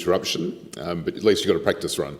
interruption, but at least you've got a practice run.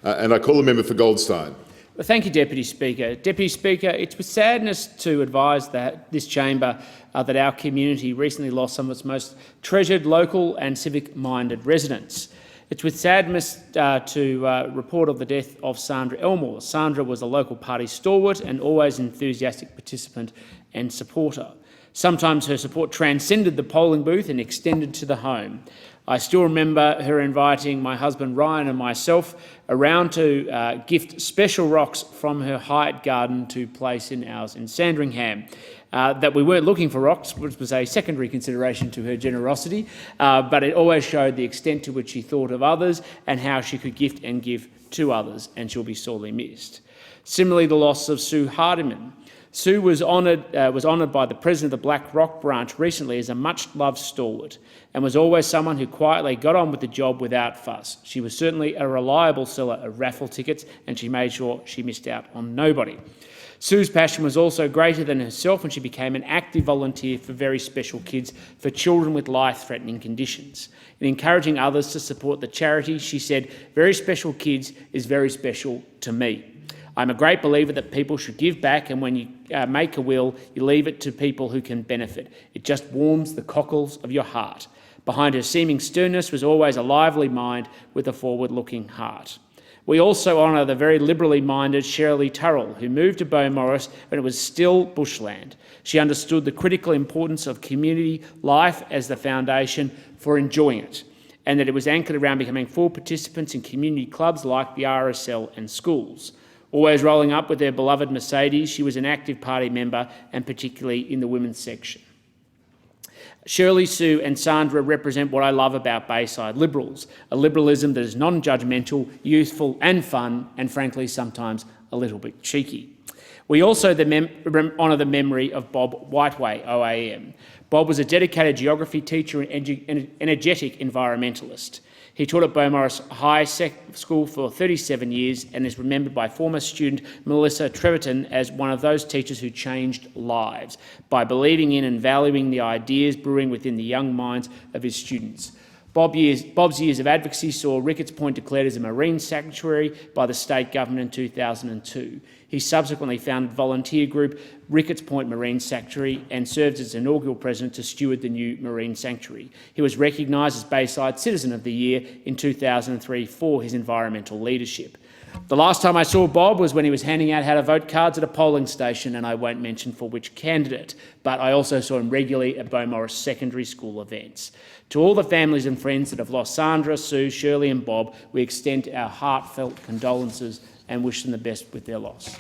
And I call the member for Goldstein. Well, thank you, Deputy Speaker. Deputy Speaker, it's with sadness to advise that this chamber that our community recently lost some of its most treasured local and civic-minded residents. It's with sadness to report of the death of Sandra Ellmore. Sandra was a local party stalwart and always enthusiastic participant and supporter. Sometimes her support transcended the polling booth and extended to the home. I still remember her inviting my husband Ryan and myself around to gift special rocks from her Hyatt garden to place in ours in Sandringham. That we weren't looking for rocks, which was a secondary consideration to her generosity, but it always showed the extent to which she thought of others and how she could gift and give to others, and she'll be sorely missed. Similarly, the loss of Sue Hardiman. Sue was honoured by the President of the Black Rock branch recently as a much-loved stalwart and was always someone who quietly got on with the job without fuss. She was certainly a reliable seller of raffle tickets, and she made sure she missed out on nobody. Sue's passion was also greater than herself, and she became an active volunteer for very special kids, for children with life-threatening conditions. In encouraging others to support the charity, she said, "Very special kids is very special to me. I'm a great believer that people should give back, and when you make a will, you leave it to people who can benefit. It just warms the cockles of your heart." Behind her seeming sternness was always a lively mind with a forward-looking heart. We also honour the very liberally minded Shirley Turrell, who moved to Beaumaris when it was still bushland. She understood the critical importance of community life as the foundation for enjoying it, and that it was anchored around becoming full participants in community clubs like the RSL and schools. Always rolling up with their beloved Mercedes, she was an active party member, and particularly in the women's section. Shirley, Sue and Sandra represent what I love about Bayside Liberals, a liberalism that is non-judgmental, youthful and fun, and frankly sometimes a little bit cheeky. We also honour the memory of Bob Whiteway, OAM. Bob was a dedicated geography teacher and energetic environmentalist. He taught at Beaumaris High School for 37 years and is remembered by former student Melissa Treverton as one of those teachers who changed lives by believing in and valuing the ideas brewing within the young minds of his students. Bob's years of advocacy saw Ricketts Point declared as a marine sanctuary by the state government in 2002. He subsequently founded volunteer group Ricketts Point Marine Sanctuary and served as inaugural president to steward the new marine sanctuary. He was recognised as Bayside Citizen of the Year in 2003 for his environmental leadership. The last time I saw Bob was when he was handing out how to vote cards at a polling station, and I won't mention for which candidate, but I also saw him regularly at Beaumaris secondary school events. To all the families and friends that have lost Sandra, Sue, Shirley and Bob, we extend our heartfelt condolences and wish them the best with their loss.